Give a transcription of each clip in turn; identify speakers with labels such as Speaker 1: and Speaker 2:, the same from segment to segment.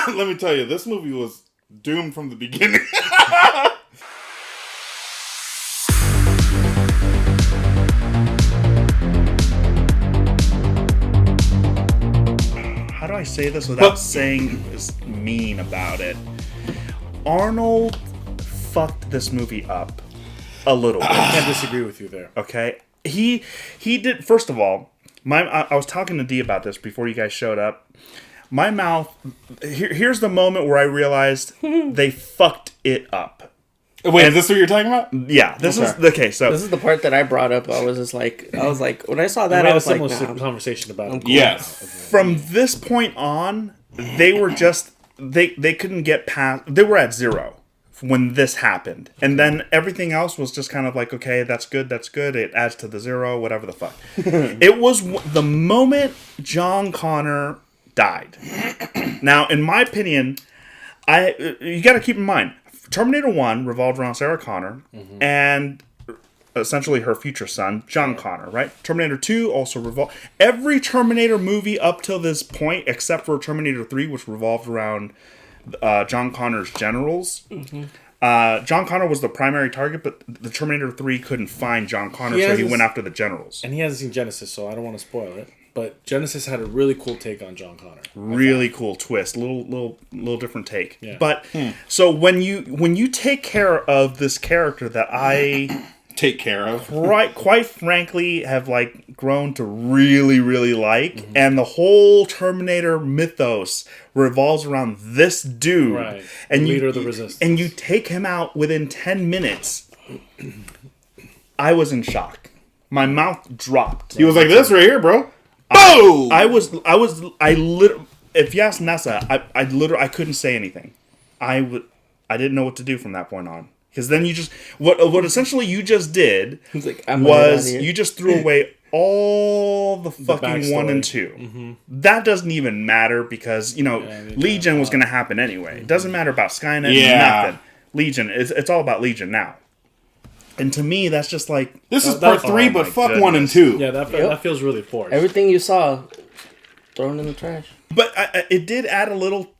Speaker 1: Let me tell you, this movie was doomed from the beginning.
Speaker 2: How do I say this without saying this mean about it? Arnold fucked this movie up a little bit.
Speaker 3: I can't disagree with you there.
Speaker 2: Okay, he did. First of all, I was talking to Dee about this before you guys showed up. My mouth. Here's the moment where I realized they fucked it up.
Speaker 1: Wait, is this what you're talking about?
Speaker 2: Yeah, this is okay. So
Speaker 4: this is the part that I brought up. I was like, when I saw that,
Speaker 3: We
Speaker 4: I
Speaker 3: had a
Speaker 4: was like,
Speaker 3: similar
Speaker 4: nah,
Speaker 3: conversation about it.
Speaker 4: cool.
Speaker 1: Yes.
Speaker 2: from this point on, they were just they couldn't get past. They were at 0 when this happened, and then everything else was just kind of like, okay, that's good. It adds to the 0, whatever the fuck. It was the moment John Connor died. Now, in my opinion, you got to keep in mind, Terminator 1 revolved around Sarah Connor and essentially her future son, John Connor, right? Terminator 2 also revolved... Every Terminator movie up till this point, except for Terminator 3, which revolved around John Connor's generals. John Connor was the primary target, but the Terminator 3 couldn't find John Connor, so he went after the generals.
Speaker 3: And he hasn't seen Genesis, so I don't want to spoil it. But Genesis had a really cool take on John Connor.
Speaker 2: Really cool twist, little different take.
Speaker 3: Yeah.
Speaker 2: But so when you take care of this character that I
Speaker 1: Take care of.
Speaker 2: quite frankly have like grown to really like, and the whole Terminator mythos revolves around this dude,
Speaker 3: Right.
Speaker 2: And
Speaker 3: Leader of the Resistance.
Speaker 2: and you take him out within 10 minutes. I was in shock. My mouth dropped.
Speaker 1: He was like this right here, bro. Boom!
Speaker 2: If you ask Nessa, I couldn't say anything. I didn't know what to do from that point on. Because then you just, what essentially you just did
Speaker 4: He's like,
Speaker 2: was you just threw away all the fucking
Speaker 3: backstory.
Speaker 2: 1 and 2. That doesn't even matter because, Legion was going to happen anyway. It doesn't matter about Skynet, nothing. Legion, it's all about Legion now. And to me, that's just like...
Speaker 1: This is part 3, but fuck goodness. 1 and 2.
Speaker 3: Yeah, that feels really forced.
Speaker 4: Everything you saw, thrown in the trash.
Speaker 2: But it did add a little...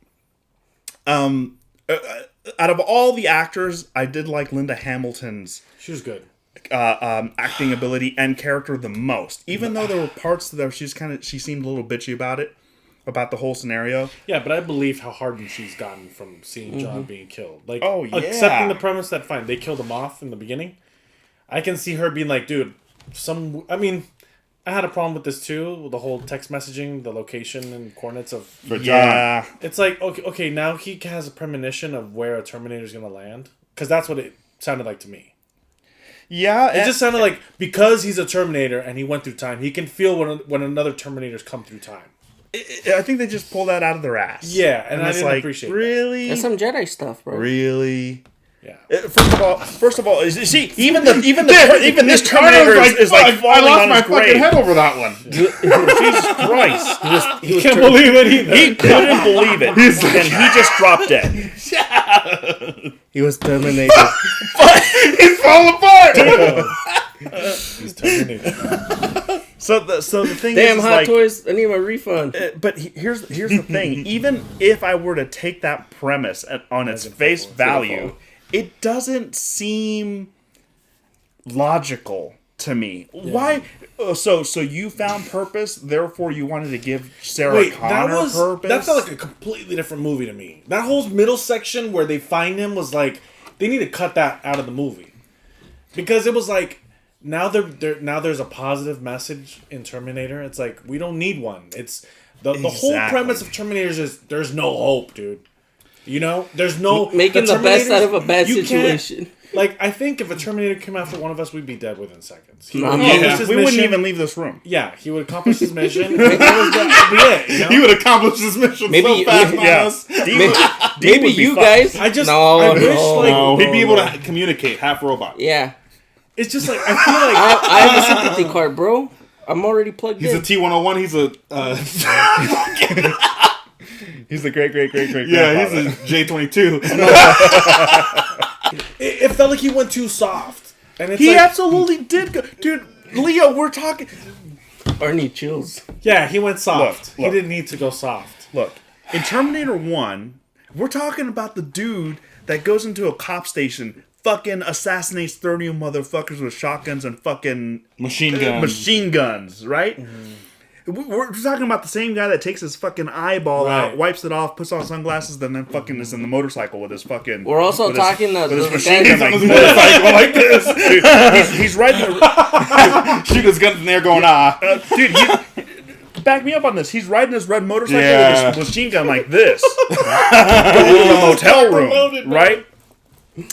Speaker 2: out of all the actors, I did like Linda Hamilton's...
Speaker 3: She was good.
Speaker 2: Acting ability and character the most. Even though there were parts that she seemed a little bitchy about the whole scenario.
Speaker 3: Yeah, but I believe how hardened she's gotten from seeing John being killed. Like,
Speaker 2: oh, yeah.
Speaker 3: Accepting the premise that, fine, they killed him off in the beginning. I can see her being like, dude, I had a problem with this too, with the whole text messaging, the location and coordinates of...
Speaker 1: For John.
Speaker 3: It's like, okay, now he has a premonition of where a Terminator's going to land. Because that's what it sounded like to me.
Speaker 2: Yeah.
Speaker 3: It just sounded like, because he's a Terminator and he went through time, he can feel when another Terminator's come through time.
Speaker 2: I think they just pulled that out of their ass.
Speaker 3: Yeah, and I
Speaker 2: it's
Speaker 3: didn't
Speaker 2: like,
Speaker 3: appreciate
Speaker 2: really?
Speaker 4: That's some Jedi stuff, bro.
Speaker 2: Really?
Speaker 3: Yeah.
Speaker 2: First of all, you see, even this Terminator is like falling
Speaker 1: I lost
Speaker 2: on
Speaker 1: my
Speaker 2: his
Speaker 1: fucking
Speaker 2: grave.
Speaker 1: head over that one.
Speaker 2: Jesus Christ!
Speaker 3: He can't believe it either.
Speaker 2: He couldn't believe it, and he just dropped dead.
Speaker 4: He was Terminator.
Speaker 1: He's falling apart.
Speaker 3: He's Terminator.
Speaker 2: So the thing
Speaker 4: Damn
Speaker 2: is,
Speaker 4: Hot
Speaker 2: like,
Speaker 4: Toys, I need my refund.
Speaker 2: But here's the thing. Even if I were to take that premise on its face value, it doesn't seem logical to me. Yeah. Why? So you found purpose, therefore you wanted to give Sarah Connor purpose?
Speaker 3: That felt like a completely different movie to me. That whole middle section where they find him was like, they need to cut that out of the movie. Because it was like, now there's a positive message in Terminator. It's like, we don't need one. It's the whole premise of Terminator is there's no hope, dude. You know? There's no...
Speaker 4: Making the best out of a bad situation.
Speaker 3: Like, I think if a Terminator came after one of us, we'd be dead within seconds.
Speaker 2: We wouldn't even leave this room.
Speaker 3: Yeah, he would accomplish his mission. And that would be it. You know?
Speaker 1: He would accomplish his mission so fast on us.
Speaker 4: Maybe you guys...
Speaker 3: I wish
Speaker 1: he'd be able to communicate, half robot.
Speaker 4: Yeah.
Speaker 3: It's just like, I feel like...
Speaker 4: I have a sympathy card, bro. I'm already plugged in.
Speaker 1: He's a T-101. He's a...
Speaker 2: He's the great.
Speaker 1: Yeah, he's a J-22.
Speaker 3: It felt like he went too soft. And it's
Speaker 2: he absolutely did go... Dude, Leo, we're talking...
Speaker 4: Arnie chills.
Speaker 3: Yeah, he went soft.
Speaker 2: Look.
Speaker 3: He didn't need to go soft.
Speaker 2: Look, In Terminator 1, we're talking about the dude that goes into a cop station, fucking assassinates 30 motherfuckers with shotguns and fucking machine guns, right? We're talking about the same guy that takes his fucking eyeball out, wipes it off, puts on sunglasses, then fucking is in the motorcycle with his fucking...
Speaker 4: We're also talking
Speaker 2: with his machine gun
Speaker 1: on his motorcycle like this.
Speaker 2: Dude, he's riding the...
Speaker 1: Shoot his guns in there going,
Speaker 2: dude, back me up on this. He's riding his red motorcycle with his machine gun like this. Going to the motel room, right?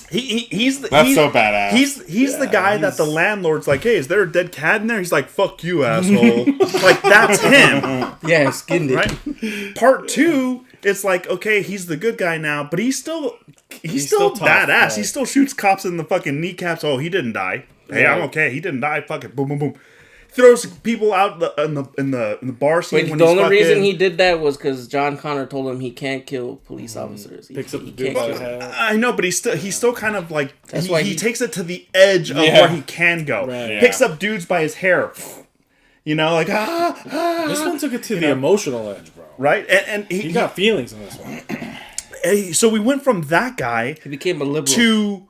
Speaker 2: He's so
Speaker 1: badass.
Speaker 2: He's the guy that the landlord's like, hey, is there a dead cat in there? He's like, fuck you, asshole. Like, that's him.
Speaker 4: Yeah, skinned it.
Speaker 2: Right? Part 2, it's like, okay, he's the good guy now, but he's still tough, badass. Right? He still shoots cops in the fucking kneecaps. Oh, he didn't die. Hey, I'm okay. He didn't die. Fuck it. Boom, boom, boom. Throws people out in the bar scene.
Speaker 4: Wait, the only reason he did that was because John Connor told him he can't kill police officers.
Speaker 3: Picks up the dude by the head.
Speaker 2: I know, but he's still kind of like he takes it to the edge of where he can go. Right, picks up dudes by his hair. You know, like
Speaker 3: This one took it to the emotional edge, bro.
Speaker 2: Right, and he
Speaker 3: got feelings in this one.
Speaker 2: So we went from that guy.
Speaker 4: He became a liberal
Speaker 2: to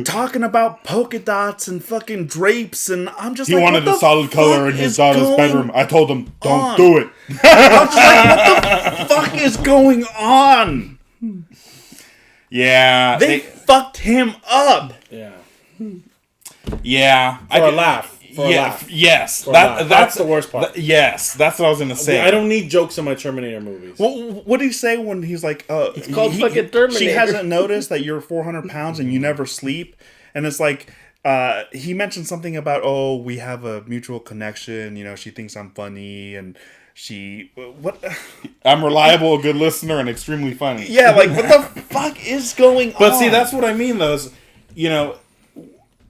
Speaker 2: talking about polka dots and fucking drapes, and I'm just like,
Speaker 1: wanted a solid color in his daughter's bedroom. I told him, don't do it.
Speaker 2: I'm just like, what the fuck is going on?
Speaker 1: Yeah.
Speaker 2: They fucked him up.
Speaker 3: Yeah.
Speaker 1: Yeah.
Speaker 3: For a laugh.
Speaker 1: Yes.
Speaker 3: That's the worst part.
Speaker 1: Yes. That's what I was going to say.
Speaker 3: I don't need jokes in my Terminator movies.
Speaker 2: What did he say when he's like,
Speaker 4: it's called fucking Terminator.
Speaker 2: She hasn't noticed that you're 400 pounds and you never sleep. And it's like, he mentioned something about, oh, we have a mutual connection. You know, she thinks I'm funny and what?
Speaker 1: I'm reliable, a good listener, and extremely funny.
Speaker 2: Yeah, like, what the fuck is going on?
Speaker 1: But see, that's what I mean, though. Is, you know,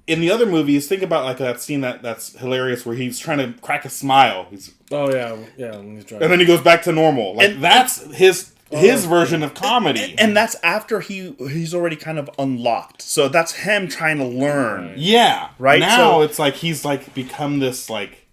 Speaker 1: in the other movies, think about like that scene that's hilarious where he's trying to crack a smile.
Speaker 3: Oh yeah. When he's
Speaker 1: and then he goes back to normal. Like and that's his version of comedy.
Speaker 2: And that's after he's already kind of unlocked. So that's him trying to learn.
Speaker 1: Yeah.
Speaker 2: Right.
Speaker 1: Now it's like he's like become this like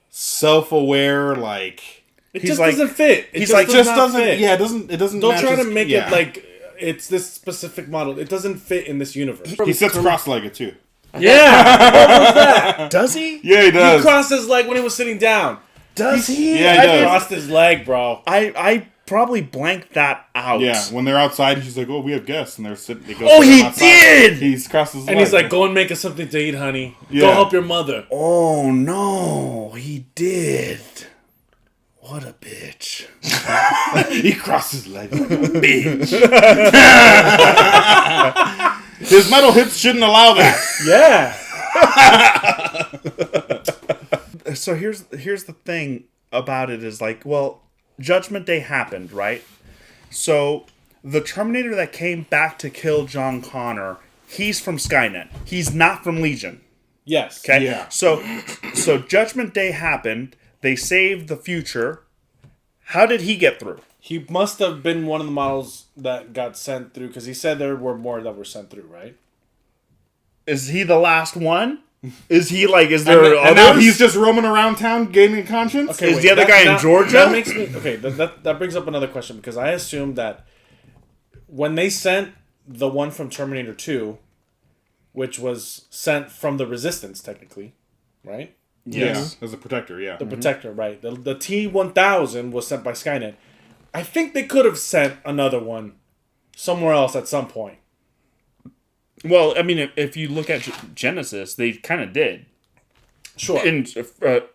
Speaker 1: self-aware like.
Speaker 3: It just doesn't fit.
Speaker 1: He's like just doesn't fit. Yeah, it doesn't.
Speaker 3: Don't try to make it like it's this specific model. It doesn't fit in this universe.
Speaker 1: He sits cross-legged too.
Speaker 3: Yeah, what was that?
Speaker 2: Does he?
Speaker 1: Yeah, he does.
Speaker 3: He crossed his leg when he was sitting down.
Speaker 2: Does he?
Speaker 1: Yeah, he does.
Speaker 3: He crossed his leg, bro.
Speaker 2: I probably blanked that out.
Speaker 1: Yeah, when they're outside, he's like, "Oh, we have guests," and they're sitting.
Speaker 2: He did.
Speaker 1: He's crossed his leg.
Speaker 3: And he's like, "Go and make us something to eat, honey.
Speaker 1: Yeah.
Speaker 3: Go help your mother."
Speaker 2: Oh no, he did. What a bitch.
Speaker 1: He crossed his leg. Bitch. His metal hips shouldn't allow that.
Speaker 3: Yeah.
Speaker 2: So here's the thing about it is like, well, Judgment Day happened, right? So the Terminator that came back to kill John Connor, he's from Skynet. He's not from Legion.
Speaker 3: Yes.
Speaker 2: Okay.
Speaker 1: Yeah.
Speaker 2: So Judgment Day happened. They saved the future. How did he get through?
Speaker 3: He must have been one of the models that got sent through, because he said there were more that were sent through, right?
Speaker 2: Is he the last one? Is he like? Is there others?
Speaker 1: And now he's just roaming around town gaining a conscience?
Speaker 2: Okay, is the other guy in Georgia?
Speaker 3: That makes me okay. That brings up another question, because I assumed that when they sent the one from Terminator 2, which was sent from the Resistance, technically, right?
Speaker 1: Yes, as a protector, yeah.
Speaker 3: The protector, right. The T-1000 was sent by Skynet. I think they could have sent another one somewhere else at some point.
Speaker 2: Well, I mean, if you look at Genesis, they kind of did.
Speaker 3: Sure.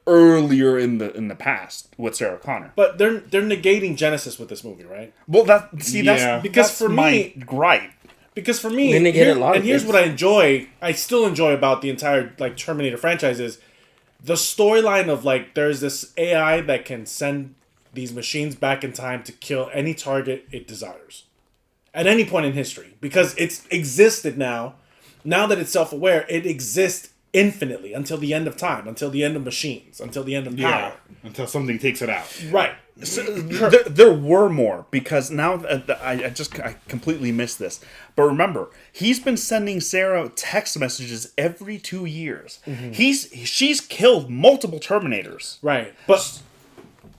Speaker 2: Earlier in the past with Sarah Connor.
Speaker 3: But they're negating Genesis with this movie, right?
Speaker 2: Well, that's for
Speaker 3: me,
Speaker 2: gripe.
Speaker 3: Because for me, here's what I still enjoy about the entire like Terminator franchise is the storyline of like there's this AI that can send these machines back in time to kill any target it desires at any point in history, because it's existed now that it's self-aware. It exists infinitely until the end of time, until the end of machines, until the end of power,
Speaker 1: until something takes it out.
Speaker 3: Right.
Speaker 2: So, there were more, because now I completely missed this. But remember, he's been sending Sarah text messages every 2 years. Mm-hmm. She's killed multiple Terminators.
Speaker 3: Right. But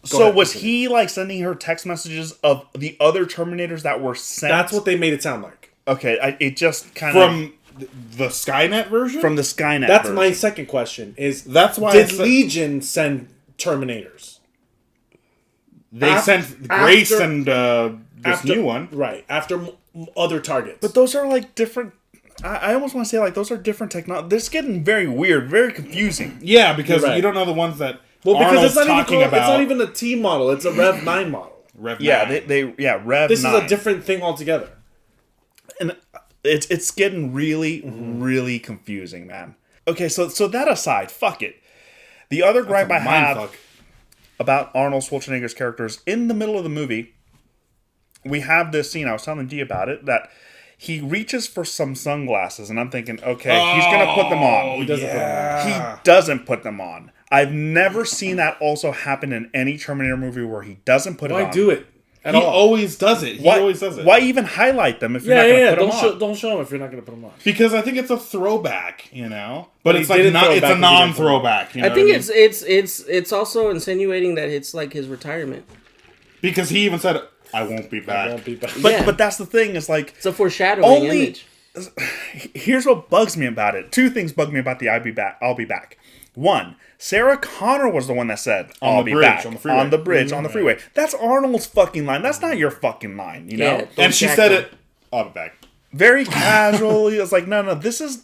Speaker 2: So
Speaker 3: ahead,
Speaker 2: was
Speaker 3: continue.
Speaker 2: he like sending her text messages of the other Terminators that were sent?
Speaker 3: That's what they made it sound like.
Speaker 2: Okay, it just kind
Speaker 1: From the Skynet version?
Speaker 2: from the Skynet.
Speaker 3: That's
Speaker 2: version.
Speaker 3: my second question.
Speaker 1: That's why
Speaker 3: did
Speaker 1: I said-
Speaker 3: Legion send Terminators?
Speaker 1: They sent Grace and this new one.
Speaker 3: Right, after other targets.
Speaker 2: But those are like different. I almost want to say like those are different technology. This is getting very weird, very confusing.
Speaker 1: Yeah, because
Speaker 3: You're right.
Speaker 1: you don't know the ones that
Speaker 3: because
Speaker 1: Arnold's
Speaker 3: it's not even
Speaker 1: talking
Speaker 3: called,
Speaker 1: about.
Speaker 3: it's not even a T model, it's a Rev 9 model.
Speaker 1: Rev
Speaker 2: Yeah,
Speaker 1: 9.
Speaker 2: they Rev.
Speaker 3: This
Speaker 2: 9.
Speaker 3: is a different thing altogether.
Speaker 2: And it's getting really really confusing, man. Okay, so that aside, fuck it. The other gripe I have
Speaker 1: Mindfuck.
Speaker 2: about Arnold Schwarzenegger's characters in the middle of the movie, we have this scene. I was telling Dee about it that he reaches for some sunglasses, and I'm thinking, okay, he's gonna put them on.
Speaker 3: He doesn't put them on.
Speaker 2: He doesn't put them on. I've never seen that also happen in any Terminator movie where he doesn't put it on.
Speaker 3: Why do it at
Speaker 1: He
Speaker 3: all?
Speaker 1: always does it. He always does it.
Speaker 2: Why even highlight them if you're
Speaker 3: Yeah,
Speaker 2: not going to
Speaker 3: yeah,
Speaker 2: put them on?
Speaker 3: Don't show them if you're not going to put them on.
Speaker 1: Because I think it's a throwback, you know. But
Speaker 3: he
Speaker 1: it's like
Speaker 3: didn't
Speaker 1: not.
Speaker 3: throw it
Speaker 1: It's
Speaker 3: back
Speaker 1: a
Speaker 3: 'cause he didn't throw it.
Speaker 1: non-throwback. You know
Speaker 4: I think
Speaker 1: what mean?
Speaker 4: it's also insinuating that it's like his retirement.
Speaker 1: Because he even said, "I won't be back."
Speaker 3: Won't be back.
Speaker 2: But
Speaker 4: Yeah.
Speaker 2: but that's the thing is like
Speaker 4: It's a foreshadowing
Speaker 2: Only-
Speaker 4: image.
Speaker 2: here's what bugs me about it. Two things bug me about the I'll be back. One, Sarah Connor was the one that said
Speaker 1: On
Speaker 2: I'll
Speaker 1: the
Speaker 2: be
Speaker 1: bridge,
Speaker 2: back
Speaker 1: on the freeway.
Speaker 2: on the bridge on the freeway. That's Arnold's fucking line. That's not your fucking line, you know?
Speaker 4: Yeah.
Speaker 1: And she
Speaker 4: Jack
Speaker 1: said
Speaker 4: him.
Speaker 1: it. I'll be back.
Speaker 2: Very casually. It's like no, this is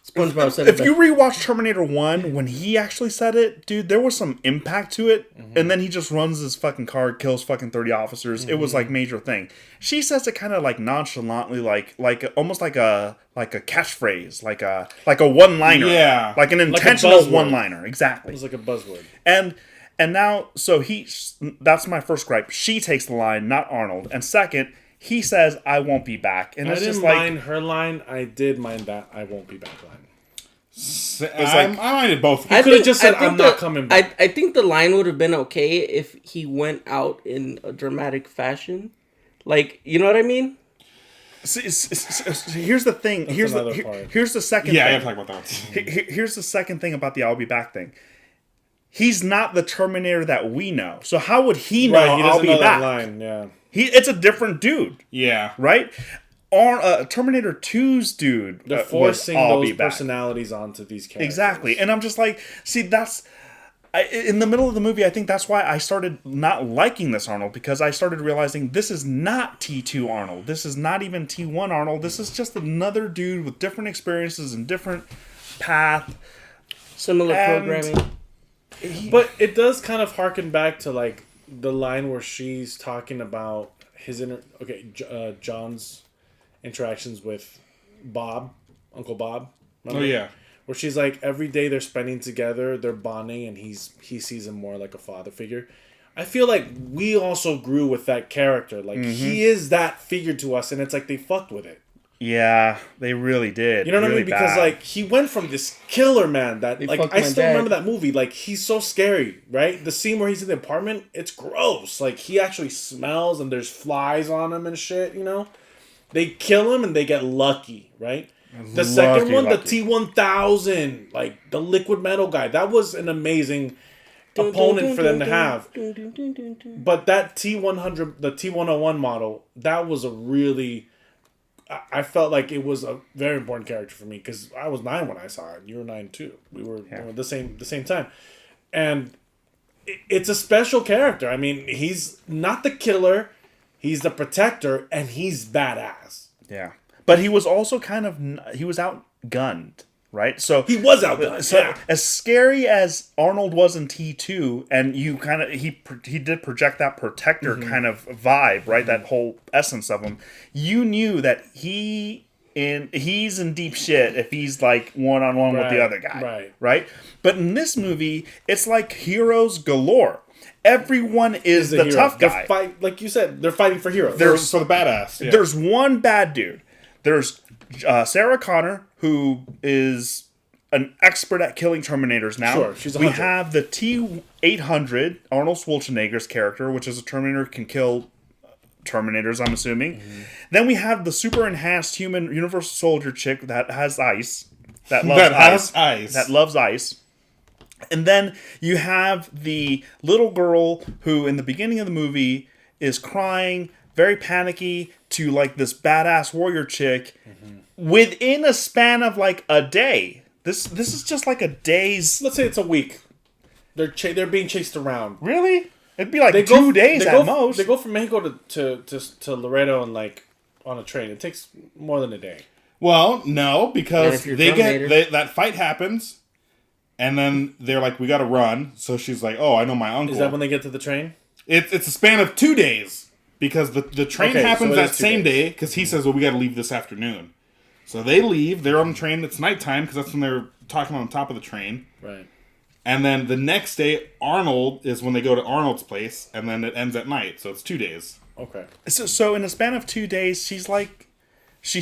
Speaker 4: SpongeBob said
Speaker 2: if
Speaker 4: it
Speaker 2: you
Speaker 4: best.
Speaker 2: rewatch Terminator 1, when he actually said it, dude, there was some impact to it. And then he just runs his fucking car, kills fucking 30 officers. It was like major thing. She says it kind of like nonchalantly, like almost like a catchphrase, like a one-liner.
Speaker 1: Yeah.
Speaker 2: Like an intentional
Speaker 3: buzzword.
Speaker 2: one-liner. Exactly.
Speaker 3: It was like a buzzword.
Speaker 2: And now, so that's my first gripe. She takes the line, not Arnold. And second, he says, I won't be back. And
Speaker 3: I
Speaker 2: it's
Speaker 3: didn't
Speaker 2: just like,
Speaker 3: mind her line. I did mind that I won't be back line.
Speaker 1: I minded both.
Speaker 3: I could have just said,
Speaker 4: I think
Speaker 3: I'm not coming back.
Speaker 4: I think the line would have been okay if he went out in a dramatic fashion. Like, you know what I mean?
Speaker 2: here's the thing. Here's
Speaker 3: another part.
Speaker 2: here's the second
Speaker 1: Yeah, I
Speaker 2: thing.
Speaker 1: gotta talk about that.
Speaker 2: Here's the second thing about the I'll be back thing. He's not the Terminator that we know. So how would he know
Speaker 3: Right, he
Speaker 2: I'll
Speaker 3: doesn't
Speaker 2: be
Speaker 3: know that
Speaker 2: back?
Speaker 3: line, yeah.
Speaker 2: It's a different dude,
Speaker 1: Yeah.
Speaker 2: right? Terminator 2's dude
Speaker 3: They're
Speaker 2: was
Speaker 3: forcing
Speaker 2: I'll
Speaker 3: those
Speaker 2: be back.
Speaker 3: personalities onto these characters.
Speaker 2: Exactly. And I'm just like, see, in the middle of the movie, I think that's why I started not liking this Arnold, because I started realizing this is not T2 Arnold. This is not even T1 Arnold. This is just another dude with different experiences and different path.
Speaker 4: Similar
Speaker 2: And-
Speaker 4: programming.
Speaker 3: But it does kind of harken back to like the line where she's talking about his John's interactions with Bob, Uncle Bob.
Speaker 1: Oh yeah.
Speaker 3: Where she's like, every day they're spending together, they're bonding, and he sees him more like a father figure. I feel like we also grew with that character. Like he is that figure to us, and it's like they fucked with it.
Speaker 2: Yeah, they really did.
Speaker 3: You know what
Speaker 2: really
Speaker 3: I mean? Because
Speaker 2: bad.
Speaker 3: like he went from this killer man that
Speaker 4: They
Speaker 3: like
Speaker 4: fucked
Speaker 3: I
Speaker 4: my
Speaker 3: still
Speaker 4: dad.
Speaker 3: remember that movie. Like he's so scary, right? The scene where he's in the apartment, it's gross. Like he actually smells and there's flies on him and shit. You know, they kill him and they get lucky, right? The second one, the T-1000, like the liquid metal guy, that was an amazing opponent for them to have. But that T-100, the T-101 model, that was a really, I felt like it was a very important character for me because I was 9 when I saw it. You were 9 too. We were the same time, and it's a special character. I mean, he's not the killer, he's the protector, and he's badass.
Speaker 2: Yeah. But he was also he was outgunned, right? So
Speaker 3: He was outgunned.
Speaker 2: So
Speaker 3: yeah.
Speaker 2: as scary as Arnold was in T2, and you kind of he did project that protector kind of vibe, right? That whole essence of him. You knew that he's in deep shit if he's like one-on-one with the
Speaker 3: Right,
Speaker 2: other guy,
Speaker 3: right.
Speaker 2: But in this movie, it's like heroes galore. Everyone is the
Speaker 3: hero.
Speaker 2: tough
Speaker 3: They're
Speaker 2: guy.
Speaker 3: like you said, they're fighting for heroes.
Speaker 1: For the badass. Yeah.
Speaker 2: There's one bad dude. There's Sarah Connor, who is an expert at killing Terminators now.
Speaker 3: Sure, she's a
Speaker 2: We
Speaker 3: hunter.
Speaker 2: have the T-800, Arnold Schwarzenegger's character, which is a Terminator, can kill Terminators, I'm assuming.
Speaker 3: Mm-hmm.
Speaker 2: Then we have the super enhanced human Universal Soldier chick that has ice. That loves
Speaker 1: That
Speaker 2: ice.
Speaker 1: has ice.
Speaker 2: That loves ice. And then you have the little girl who, in the beginning of the movie, is crying, very panicky, to like this badass warrior chick within a span of like a day. This is just like a day's.
Speaker 3: Let's say it's a week. They're being chased around.
Speaker 2: Really? It'd be like 2 days at most.
Speaker 3: They go from Mexico to Laredo and like on a train. It takes more than a day.
Speaker 1: Well, no, because
Speaker 4: you're
Speaker 1: they that fight happens, and then they're like, "We got to run." So she's like, "Oh, I know my uncle."
Speaker 3: Is that when they get to the train?
Speaker 1: It's a span of 2 days because the train
Speaker 3: Okay,
Speaker 1: happens
Speaker 3: so it
Speaker 1: that
Speaker 3: is 2
Speaker 1: same
Speaker 3: days.
Speaker 1: day because he says, "Well, we got to leave this afternoon." So they leave. They're on the train. It's nighttime because that's when they're talking on top of the train.
Speaker 3: Right.
Speaker 1: And then the next day, Arnold is when they go to Arnold's place, and then it ends at night. So it's 2 days.
Speaker 3: Okay.
Speaker 2: So in a span of 2 days, she's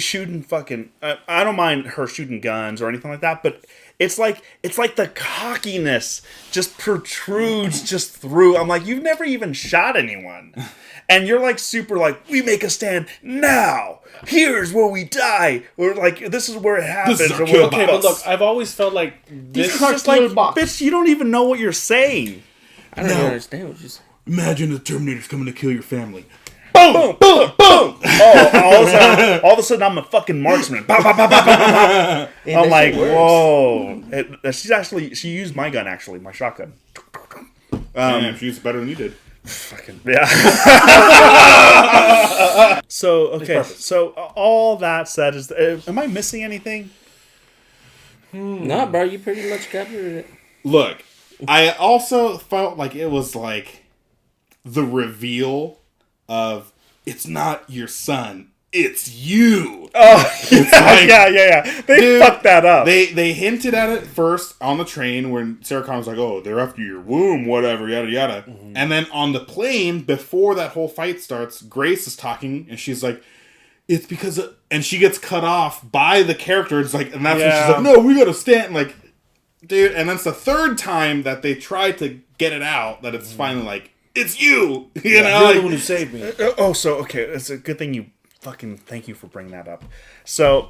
Speaker 2: shooting fucking. I don't mind her shooting guns or anything like that, but it's like the cockiness just protrudes just through. I'm like, you've never even shot anyone, and you're like super like, we make a stand now. Here's where we die, or like this is where it happens.
Speaker 1: This is our
Speaker 2: or
Speaker 1: kill
Speaker 2: where-
Speaker 3: Okay, but look, I've always felt like this.
Speaker 2: It's just like, bitch, you don't even know what you're saying.
Speaker 4: I don't even understand what you're saying.
Speaker 1: Imagine the Terminator's coming to kill your family.
Speaker 2: Boom, boom, boom. Oh, all of a sudden I'm a fucking marksman. Bah, bah, bah, bah, bah, bah.
Speaker 4: Hey,
Speaker 2: I'm
Speaker 4: that
Speaker 2: like,
Speaker 4: shit works.
Speaker 2: whoa. She used my gun actually, my shotgun.
Speaker 1: Damn, she used it better than you did.
Speaker 2: Fucking yeah. So okay, so all that said is, am I missing anything?
Speaker 4: Nah, bro, you pretty much covered it.
Speaker 1: Look, I also felt like it was like the reveal of it's not your son, it's you.
Speaker 2: Oh,
Speaker 1: It's like,
Speaker 2: yeah. They
Speaker 1: dude,
Speaker 2: fucked that up.
Speaker 1: They hinted at it first on the train when Sarah Connor's like, "Oh, they're after your womb, whatever, yada yada." And then on the plane before that whole fight starts, Grace is talking and she's like, "It's because of," and she gets cut off by the character. It's like, and that's when she's like, "No, we gotta stand." Like, dude, and that's the third time that they tried to get it out that it's finally like, "It's you," you know.
Speaker 3: You're
Speaker 1: Like,
Speaker 3: the one who saved me.
Speaker 2: So okay, it's a good thing you fucking thank you for bringing that up. So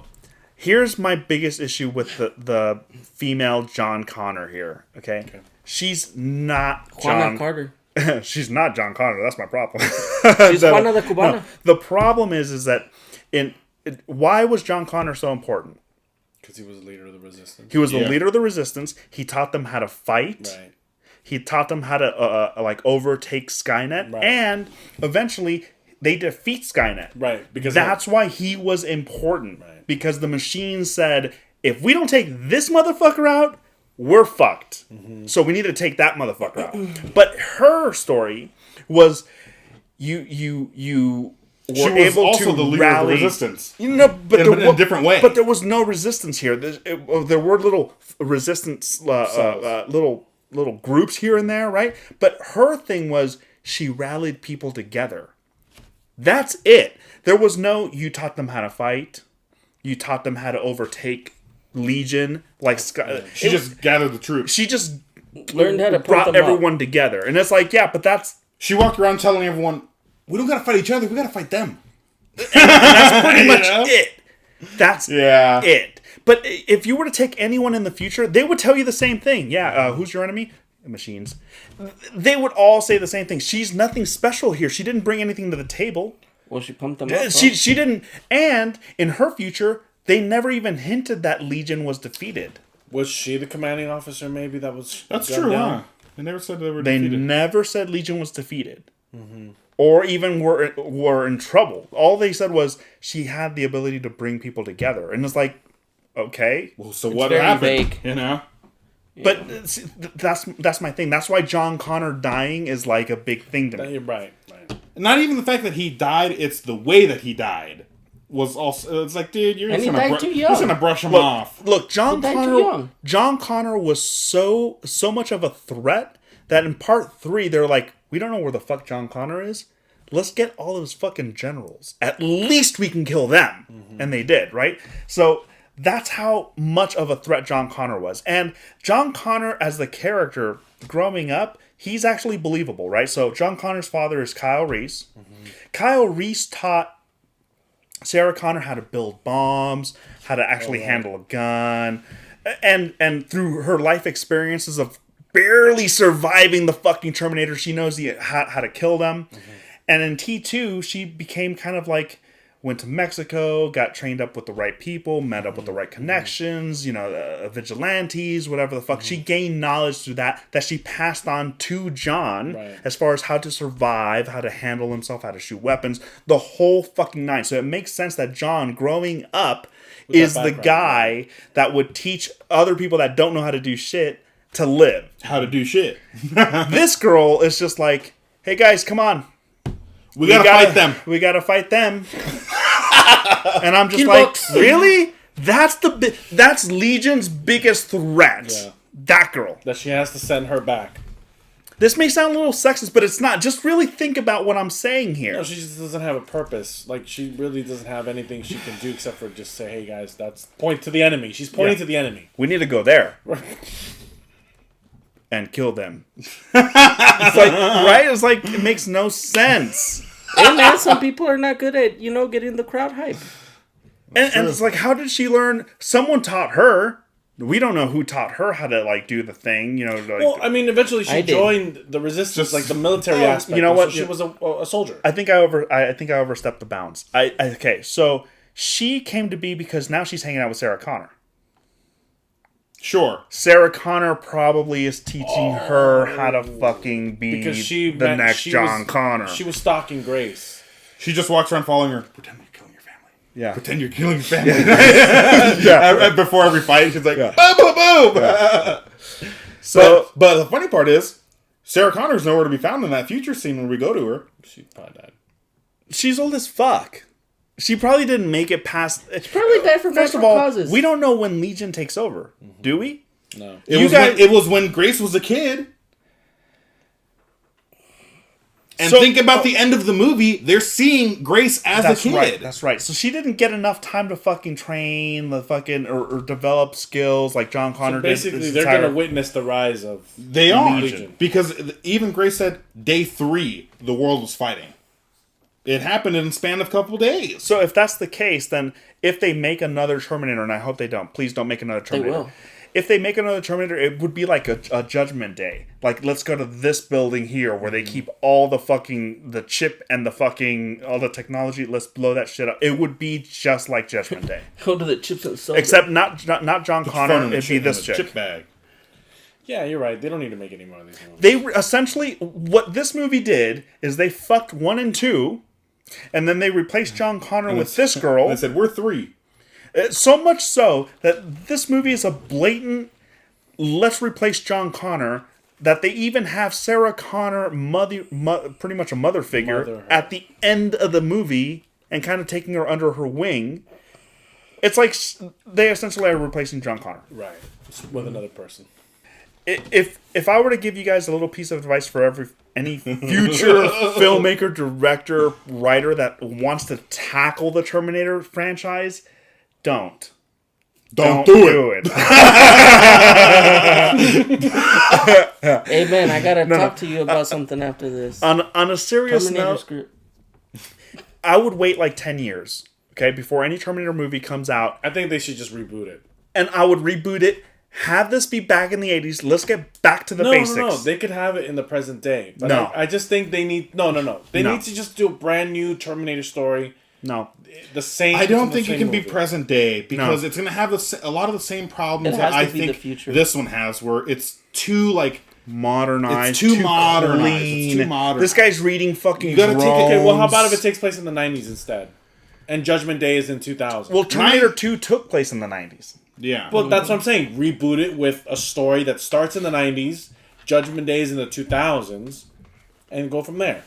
Speaker 2: here's my biggest issue with the female John Connor here. Okay, she's not
Speaker 4: Juana
Speaker 2: John
Speaker 4: Carter.
Speaker 2: She's not John Connor. That's my problem.
Speaker 4: She's Juana the Cubana.
Speaker 2: No, the problem is that why was John Connor so important?
Speaker 3: Because he was the leader of the resistance.
Speaker 2: He was the
Speaker 1: Yeah.
Speaker 2: leader of the resistance. He taught them how to fight.
Speaker 3: Right.
Speaker 2: He taught them how to like overtake Skynet,
Speaker 3: Right.
Speaker 2: and eventually they defeat Skynet.
Speaker 3: Right. Because
Speaker 2: That's why he was important.
Speaker 3: Right.
Speaker 2: Because the machine said, if we don't take this motherfucker out, we're fucked. So we need to take that motherfucker out. But her story was you were
Speaker 1: she was
Speaker 2: able
Speaker 1: also
Speaker 2: to
Speaker 1: the leader
Speaker 2: rally
Speaker 1: of the resistance.
Speaker 2: You know, but
Speaker 1: In a different way.
Speaker 2: But there was no resistance here. There were little resistance, little groups here and there, right? But her thing was she rallied people together. That's it. There was no, you taught them how to fight. You taught them how to overtake Legion. Like
Speaker 1: She just gathered the troops.
Speaker 2: she just
Speaker 4: Learned how to put
Speaker 2: brought
Speaker 4: them
Speaker 2: everyone together, and it's like, yeah, but that's
Speaker 1: She walked around telling everyone, "We don't gotta fight each other. We gotta fight them."
Speaker 2: pretty much it. That's
Speaker 1: Yeah.
Speaker 2: it. But if you were to take anyone in the future, they would tell you the same thing. Yeah, who's your enemy? Machines. They would all say the same thing. She's nothing special here. She didn't bring anything to the table.
Speaker 4: Well, she pumped them up.
Speaker 2: She didn't. And in her future, they never even hinted that Legion was defeated.
Speaker 3: Was she the commanding officer? Maybe that was.
Speaker 1: That's
Speaker 3: gunned
Speaker 1: true,
Speaker 3: down?
Speaker 1: huh? They never said they were
Speaker 2: They
Speaker 1: defeated.
Speaker 2: never said Legion was defeated. Or even were in trouble. All they said was she had the ability to bring people together. And it's like, okay.
Speaker 1: Well, so what
Speaker 4: very
Speaker 1: happened?
Speaker 4: vague.
Speaker 1: You know?
Speaker 2: But see, that's my thing. That's why John Connor dying is like a big thing to me.
Speaker 3: You're right.
Speaker 1: Not even the fact that he died, it's the way that he died. Was also, it's like, dude, you're
Speaker 4: And
Speaker 1: just
Speaker 4: he
Speaker 1: gonna,
Speaker 4: died too
Speaker 1: you're just
Speaker 4: young.
Speaker 1: gonna brush him off.
Speaker 2: Look, John
Speaker 4: He died too
Speaker 2: Connor.
Speaker 4: young.
Speaker 2: John Connor was so much of a threat that in part 3 they're like, we don't know where the fuck John Connor is. Let's get all of his fucking generals. At least we can kill them, and they did, right? So that's how much of a threat John Connor was. And John Connor, as the character growing up, he's actually believable, right? So John Connor's father is Kyle Reese. Kyle Reese taught Sarah Connor how to build bombs, how to actually handle a gun, and through her life experiences of barely surviving the fucking Terminator. She knows how to kill them. Mm-hmm. And in T2, she became kind of like, went to Mexico, got trained up with the right people, met up with the right connections, vigilantes, whatever the fuck. Mm-hmm. She gained knowledge through that she passed on to John as far as how to survive, how to handle himself, how to shoot weapons, the whole fucking nine. So it makes sense that John, growing up, is the guy that would teach other people that don't know how to do shit to live.
Speaker 1: How to do shit.
Speaker 2: This girl is just like, hey guys, come on.
Speaker 1: We gotta fight them.
Speaker 2: We gotta fight them. And I'm just
Speaker 4: Kill
Speaker 2: like,
Speaker 4: books.
Speaker 2: really? That's Legion's biggest threat. Yeah. That girl.
Speaker 3: That she has to send her back.
Speaker 2: This may sound a little sexist, but it's not. Just really think about what I'm saying here.
Speaker 3: No, she just doesn't have a purpose. Like, she really doesn't have anything she can do except for just say, hey guys, that's point to the enemy. She's pointing to the enemy.
Speaker 2: We need to go there. And kill them. It's like, right? It's like, it makes no sense.
Speaker 4: Hey man, some people are not good at, getting the crowd hype.
Speaker 2: And it's like, how did she learn? Someone taught her. We don't know who taught her how to, like, do the thing,
Speaker 3: Well, I mean, eventually she joined the resistance, like the military aspect.
Speaker 2: You know what?
Speaker 3: So she was a soldier.
Speaker 2: I think I overstepped the bounds. Okay, so she came to be because now she's hanging out with Sarah Connor.
Speaker 1: Sure.
Speaker 2: Sarah Connor probably is teaching her how to fucking be the next John Connor.
Speaker 3: She was stalking Grace.
Speaker 1: She just walks around following her. Pretend you're killing your family.
Speaker 2: Yeah.
Speaker 1: Pretend you're killing your family. Yeah. Before every fight, she's like, boom, boom, boom. Yeah. But the funny part is, Sarah Connor's nowhere to be found in that future scene when we go to her.
Speaker 3: She probably died.
Speaker 2: She's old as fuck. She probably didn't make it past...
Speaker 4: She probably died for
Speaker 2: First of all, causes. We don't know when Legion takes over. Mm-hmm. Do we?
Speaker 3: No.
Speaker 1: It was when Grace was a kid. And think about the end of the movie. They're seeing Grace as a kid.
Speaker 2: Right, that's right. So she didn't get enough time to fucking train or develop skills like John Connor did.
Speaker 3: Basically, they're going to witness the rise of
Speaker 1: Legion. Because even Grace said day 3, the world was fighting. It happened in a span of a couple days.
Speaker 2: So if that's the case, then if they make another Terminator, and I hope they don't, please don't make another Terminator.
Speaker 4: They will.
Speaker 2: If they make another Terminator, it would be like a Judgment Day. Like, let's go to this building here where they keep all the chip and all the technology. Let's blow that shit up. It would be just like Judgment Day.
Speaker 4: Go to the chips and sell.
Speaker 2: Except not John Connor. It'd be this chick.
Speaker 1: Chip bag.
Speaker 3: Yeah, you're right. They don't need to make any more of these movies.
Speaker 2: They essentially, what this movie did is they fucked 1 and 2. And then they replaced John Connor with this girl.
Speaker 1: I said, we're 3.
Speaker 2: So much so that this movie is a blatant, let's replace John Connor, that they even have Sarah Connor, pretty much a mother figure, at the end of the movie and kind of taking her under her wing. It's like they essentially are replacing John Connor.
Speaker 3: Right. With another person.
Speaker 2: If I were to give you guys a little piece of advice for any future filmmaker, director, writer that wants to tackle the Terminator franchise, don't do it.
Speaker 4: Hey man, I gotta talk to you about something after this.
Speaker 2: On a serious note, I would wait like 10 years, okay, before any Terminator movie comes out.
Speaker 3: I think they should just reboot it.
Speaker 2: And I would reboot it. Have this be back in the 80s. Let's get back to the basics.
Speaker 3: No. They could have it in the present day. But
Speaker 2: no.
Speaker 3: I just think they need... No. They need to just do a brand new Terminator story.
Speaker 2: No.
Speaker 3: The same...
Speaker 1: I don't think it can be present day because it's going to have a lot of the same problems that I think this one has, where it's too, like...
Speaker 2: modernized.
Speaker 1: It's too modernized. It's too modern.
Speaker 2: This guy's reading fucking drones.
Speaker 3: Okay, well, how about if it takes place in the 90s instead? And Judgment Day is in 2000.
Speaker 2: Well, Terminator 2 took place in the 90s.
Speaker 1: Yeah.
Speaker 3: Well, that's what I'm saying. Reboot it with a story that starts in the 90s, Judgment Day is in the 2000s, and go from there.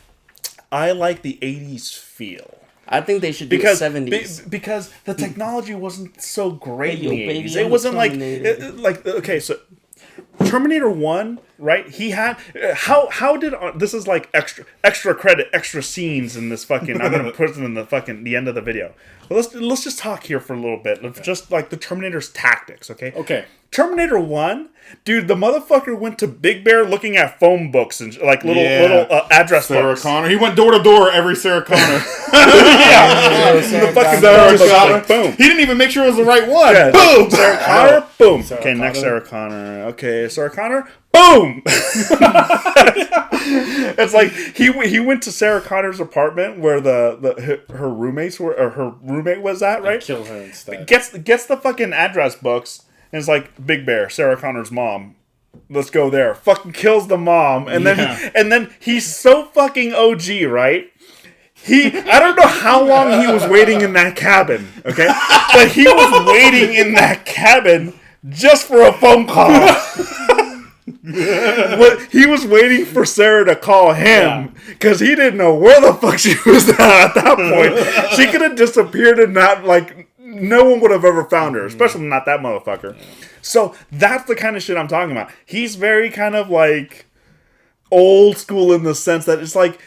Speaker 2: I like the 80s feel.
Speaker 4: I think they should do the 70s.
Speaker 2: Because the technology wasn't so great in the 80s. It wasn't like... Okay, so... Terminator 1, right? He had... How did... This is like extra credit, extra scenes in this fucking... I'm going to put it in the end of the video. But let's just talk here for a little bit. Okay. Just like the Terminator's tactics, okay?
Speaker 3: Okay.
Speaker 2: Terminator 1, dude, the motherfucker went to Big Bear looking at phone books and like little address books.
Speaker 1: Sarah Connor. He went door to door every Sarah Connor.
Speaker 2: The fucking Sarah Connor.
Speaker 1: Like, boom. He didn't even make sure it was the right one.
Speaker 2: Yeah,
Speaker 1: boom.
Speaker 2: Sarah Connor. Boom.
Speaker 3: Sarah
Speaker 2: okay,
Speaker 3: Connor.
Speaker 2: next Sarah Connor. Okay, Sarah Connor. boom. It's like he went to Sarah Connor's apartment where her roommates were, or her roommate was at, right?
Speaker 3: Kill her instead.
Speaker 2: Gets the fucking address books and it's like, Big Bear, Sarah Connor's mom. Let's go there. Fucking kills the mom, and then he's so fucking OG, right? I don't know how long he was waiting in that cabin, okay? But he was waiting in that cabin just for a phone call. He was waiting for Sarah to call him because he didn't know where the fuck she was at that point. She could have disappeared and not, like, no one would have ever found her, especially not that motherfucker. So that's the kind of shit I'm talking about. He's very kind of like old school in the sense that it's like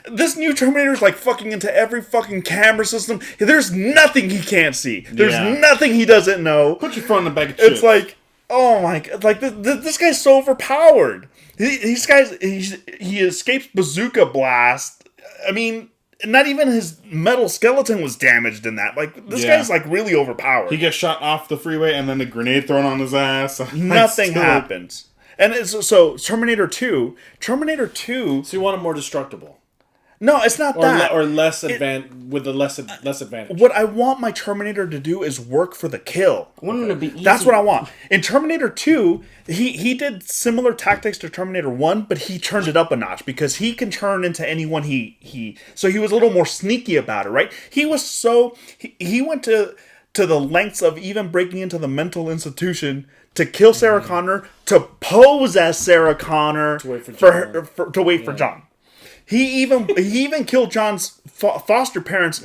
Speaker 2: this new Terminator is like fucking into every fucking camera system. There's nothing he can't see. There's nothing he doesn't know.
Speaker 1: Put your phone in the bag of chips.
Speaker 2: It's like, oh my god, like this guy's so overpowered. He escapes bazooka blast. I mean, not even his metal skeleton was damaged in that. Like, this guy's, like, really overpowered.
Speaker 1: He gets shot off the freeway and then a grenade thrown on his ass.
Speaker 2: Nothing happens. And so Terminator 2... So
Speaker 3: you want him more destructible?
Speaker 2: No, it's not that.
Speaker 3: Or less with the less advantage.
Speaker 2: What I want my Terminator to do is work for the kill.
Speaker 4: I want him to be easy.
Speaker 2: That's what I want. In Terminator 2, he did similar tactics to Terminator 1, but he turned it up a notch because he can turn into anyone so he was a little more sneaky about it, right? He was he went to the lengths of even breaking into the mental institution to kill Sarah Connor, to pose as Sarah Connor to wait for John. He even killed John's foster parents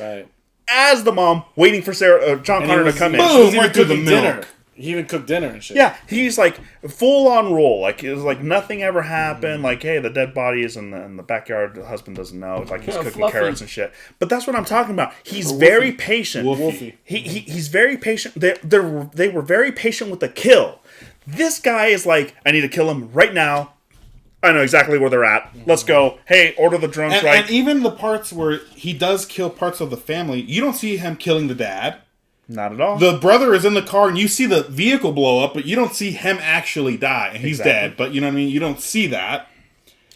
Speaker 2: as the mom, waiting for John Connor to come in.
Speaker 1: Boom! Right through the milk.
Speaker 3: He even cooked dinner and shit.
Speaker 2: Yeah, he's like full on roll. Like it was like nothing ever happened. Like, hey, the dead body is in the backyard. The husband doesn't know. It's like he's cooking carrots and shit. But that's what I'm talking about. He's very patient.
Speaker 1: Wolfie.
Speaker 2: He's very patient. They were very patient with the kill. This guy is like, I need to kill him right now. I know exactly where they're at. Let's go. Hey, order the drone strike.
Speaker 1: And even the parts where he does kill parts of the family, you don't see him killing the dad.
Speaker 2: Not at all.
Speaker 1: The brother is in the car, and you see the vehicle blow up, but you don't see him actually die. And he's dead, but you know what I mean? You don't see that.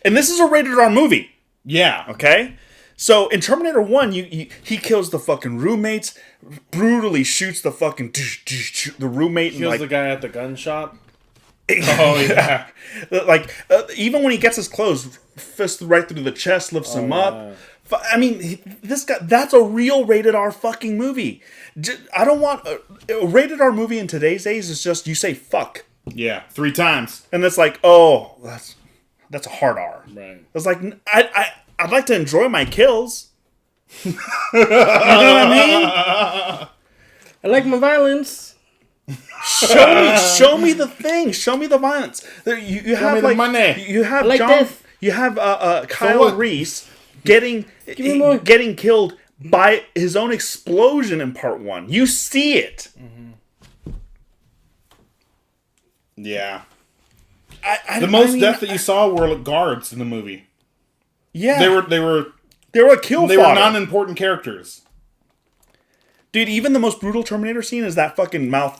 Speaker 2: And this is a rated R movie.
Speaker 1: Yeah.
Speaker 2: Okay? So, in Terminator 1, he kills the fucking roommates, brutally shoots the fucking... the roommate.
Speaker 3: Kills the guy at the gun shop.
Speaker 1: Oh, yeah.
Speaker 2: Like, even when he gets his clothes, fist right through the chest, lifts him up. I mean, this guy, that's a real rated R fucking movie. I don't want... a rated R movie in today's days is just, you say fuck.
Speaker 1: Yeah, 3 times.
Speaker 2: And it's like, oh, that's a hard R.
Speaker 3: Right.
Speaker 2: It's like, I'd like to enjoy my kills. You know what I mean?
Speaker 4: I like my violence.
Speaker 2: Show me the thing. Show me the violence. You have like
Speaker 1: money.
Speaker 2: You have
Speaker 4: like
Speaker 2: John.
Speaker 4: death.
Speaker 2: You have Kyle Reese getting killed by his own explosion in part 1. You see it.
Speaker 1: Mm-hmm. Yeah.
Speaker 2: The
Speaker 1: most death that you saw were guards in the movie.
Speaker 2: Yeah,
Speaker 1: they were
Speaker 2: kill.
Speaker 1: They were non-important characters.
Speaker 2: Dude, even the most brutal Terminator scene is that fucking mouth,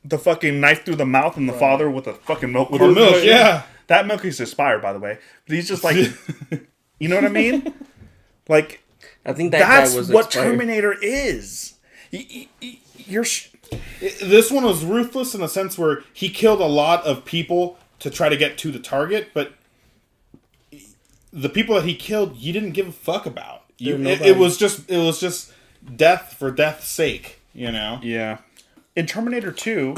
Speaker 2: the fucking knife through the mouth, and the father with the fucking milk.
Speaker 1: With the milk, yeah.
Speaker 2: That milk is expired, by the way. But he's just like, you know what I mean? Like,
Speaker 4: I think
Speaker 2: that's
Speaker 4: guy was
Speaker 2: what
Speaker 4: expired.
Speaker 2: Terminator is.
Speaker 1: This one was ruthless in the sense where he killed a lot of people to try to get to the target, but the people that he killed, you didn't give a fuck about. It was just death for death's sake, you know?
Speaker 2: Yeah. In Terminator 2,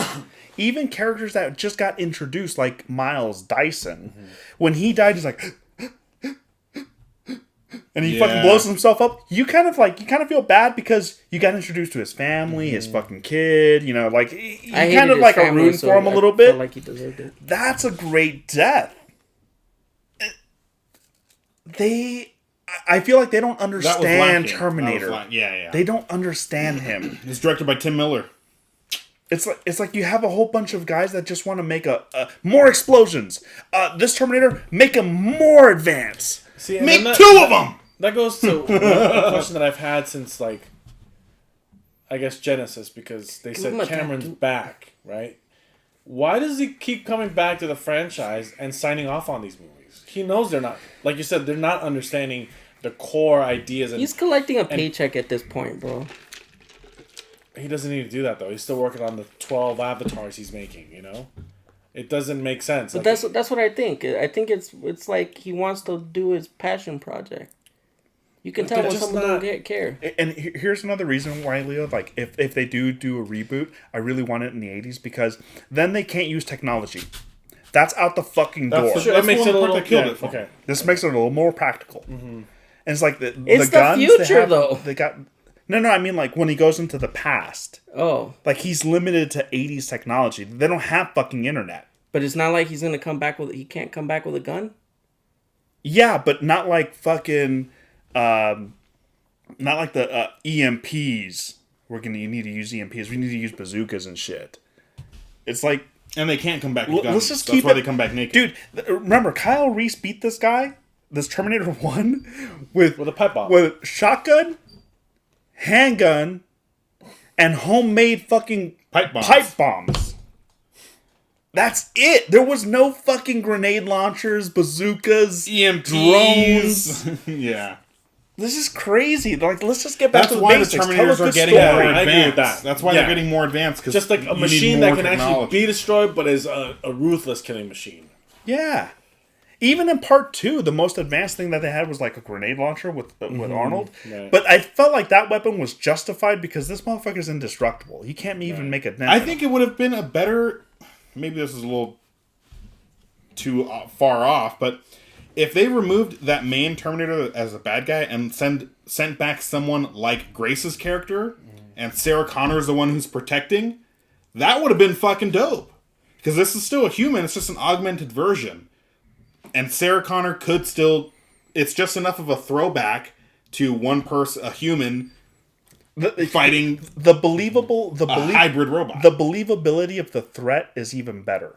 Speaker 2: even characters that just got introduced, like Miles Dyson, when he died, he's like, and he fucking blows himself up. You kind of feel bad because you got introduced to his family, his fucking kid, you know, like, you kind of like are rooting for him a little bit.
Speaker 4: Felt like he deserved it.
Speaker 2: That's a great death. I feel like they don't understand Terminator.
Speaker 1: Yeah.
Speaker 2: They don't understand him.
Speaker 1: It's directed by Tim Miller.
Speaker 2: It's like you have a whole bunch of guys that just want to make more explosions. This Terminator, make him more advanced.
Speaker 3: See,
Speaker 1: make 2 of them!
Speaker 3: That goes to a question that I've had since, like, I guess Genesis, because they said Cameron's back, right? why does he keep coming back to the franchise and signing off on these movies? He knows they're not, like you said, they're not understanding the core ideas. And
Speaker 4: he's collecting a paycheck at this point, bro.
Speaker 3: He doesn't need to do that though. He's still working on the 12 avatars he's making. You know, it doesn't make sense.
Speaker 4: But that's what I think. I think it's like he wants to do his passion project. You can tell when someone don't care.
Speaker 2: And here's another reason why, Leo, like, if they do a reboot, I really want it in the 80s, because then they can't use technology. That's out the fucking door.
Speaker 3: That makes it a little... Okay.
Speaker 2: This makes it a little more practical. Mm-hmm. And it's like the
Speaker 4: guns future, though.
Speaker 2: They got... No, I mean, like, when he goes into the past.
Speaker 4: Oh.
Speaker 2: Like, he's limited to 80s technology. They don't have fucking internet.
Speaker 4: But it's not like he's going to come back with... He can't come back with a gun?
Speaker 2: Yeah, but not like fucking... not like the EMPs. You need to use EMPs. We need to use bazookas and shit. It's like,
Speaker 1: and they can't come back with guns.
Speaker 2: Let's just
Speaker 1: That's
Speaker 2: keep
Speaker 1: why
Speaker 2: it,
Speaker 1: they come back naked.
Speaker 2: Dude, remember Kyle Reese beat this guy, this Terminator 1, with
Speaker 3: a pipe bomb,
Speaker 2: with shotgun, handgun, and homemade fucking pipe bombs. That's it. There was no fucking grenade launchers, bazookas,
Speaker 1: EMPs,
Speaker 2: drones.
Speaker 1: Yeah.
Speaker 2: This is crazy. Like, let's just get back to the basics.
Speaker 1: That's why the Terminators are getting more advanced. That's why they're getting more advanced.
Speaker 3: Just like a machine that can actually be destroyed, but is a ruthless killing machine.
Speaker 2: Yeah. Even in part 2, the most advanced thing that they had was like a grenade launcher with Arnold. Right. But I felt like that weapon was justified because this motherfucker's indestructible. He can't even make a dent.
Speaker 1: I think it would have been a better... Maybe this is a little too far off, but... If they removed that main Terminator as a bad guy and sent back someone like Grace's character, and Sarah Connor is the one who's protecting, that would have been fucking dope. Because this is still a human, it's just an augmented version. And Sarah Connor could still... It's just enough of a throwback to one person, a human, fighting
Speaker 2: hybrid robot. The believability of the threat is even better.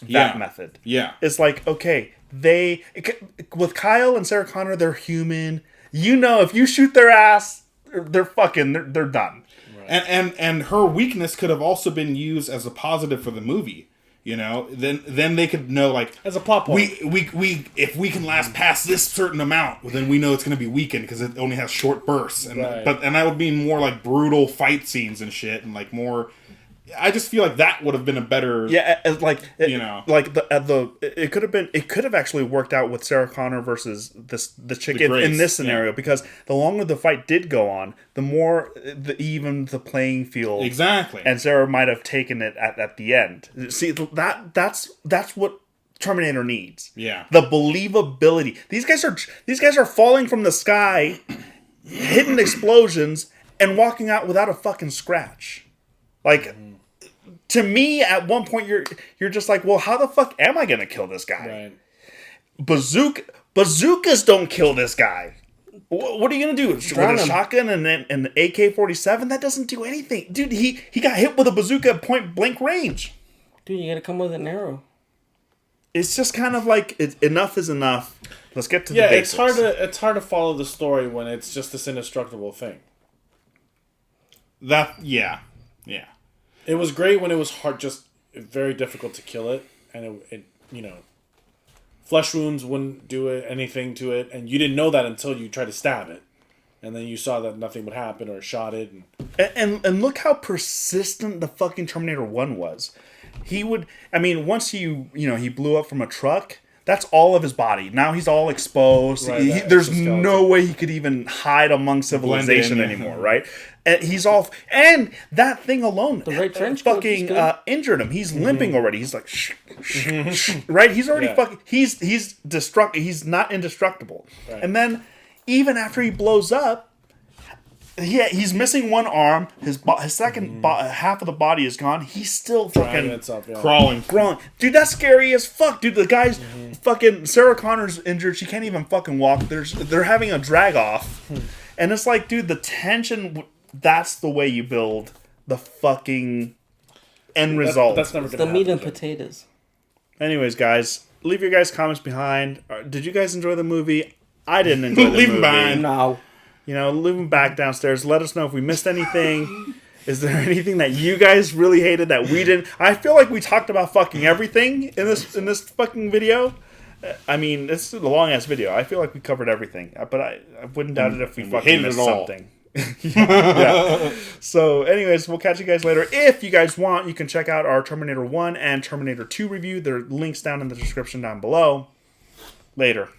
Speaker 2: That method.
Speaker 1: Yeah.
Speaker 2: It's like, okay... with Kyle and Sarah Connor, they're human. You know, if you shoot their ass, they're done.
Speaker 1: Right. And her weakness could have also been used as a positive for the movie. You know, then they could know, like,
Speaker 3: as a plot point.
Speaker 1: We if we can last past this certain amount, well, then we know it's going to be weakened because it only has short bursts. And and that would be more like brutal fight scenes and shit, and like more. I just feel like that would have been a better,
Speaker 2: it could have actually worked out with Sarah Connor versus the chick in this scenario, because the longer the fight did go on, the more even the playing field and Sarah might have taken it at the end. See, that's what Terminator needs.
Speaker 1: Yeah,
Speaker 2: the believability. These guys are falling from the sky, hitting explosions, and walking out without a fucking scratch. Like, to me, at one point, you're just like, well, how the fuck am I gonna kill this guy? Right. Bazookas don't kill this guy. What are you gonna do? With a shotgun and an AK-47? That doesn't do anything, dude. He got hit with a bazooka at point blank range.
Speaker 4: Dude, you gotta come with an arrow.
Speaker 2: It's just kind of like enough is enough. Let's get to the basics.
Speaker 3: It's hard to follow the story when it's just this indestructible thing.
Speaker 1: Yeah.
Speaker 3: It was great when it was hard, just very difficult to kill it, and it flesh wounds wouldn't do anything to it, and you didn't know that until you tried to stab it, and then you saw that nothing would happen or shot it,
Speaker 2: and look how persistent the fucking Terminator 1 was. Once he blew up from a truck. That's all of his body. Now he's all exposed.
Speaker 3: Right,
Speaker 2: there's no way he could even hide among civilization anymore, right? And he's all... And that thing alone fucking injured him. He's limping already. He's like... right? He's already fucking... He's not indestructible. Right. And then, even after he blows up, he's missing one arm. His second half of the body is gone. He's still fucking
Speaker 1: crawling.
Speaker 2: Dude, that's scary as fuck. Dude, the guy's fucking... Sarah Connor's injured. She can't even fucking walk. They're having a drag off. And it's like, dude, the tension... That's the way you build the fucking end result.
Speaker 3: That's never
Speaker 4: the meat and potatoes.
Speaker 2: Anyways, guys, leave your guys' comments behind. Did you guys enjoy the movie? I didn't enjoy the movie.
Speaker 1: Leave them behind.
Speaker 4: No.
Speaker 2: Leave them back downstairs. Let us know if we missed anything. Is there anything that you guys really hated that we didn't? I feel like we talked about fucking everything in this fucking video. I mean, it's a long ass video. I feel like we covered everything, but I wouldn't doubt it if we fucking missed something. Yeah. So, anyways, we'll catch you guys later. If you guys want, you can check out our Terminator 1 and Terminator 2 review. There are links down in the description down below. Later.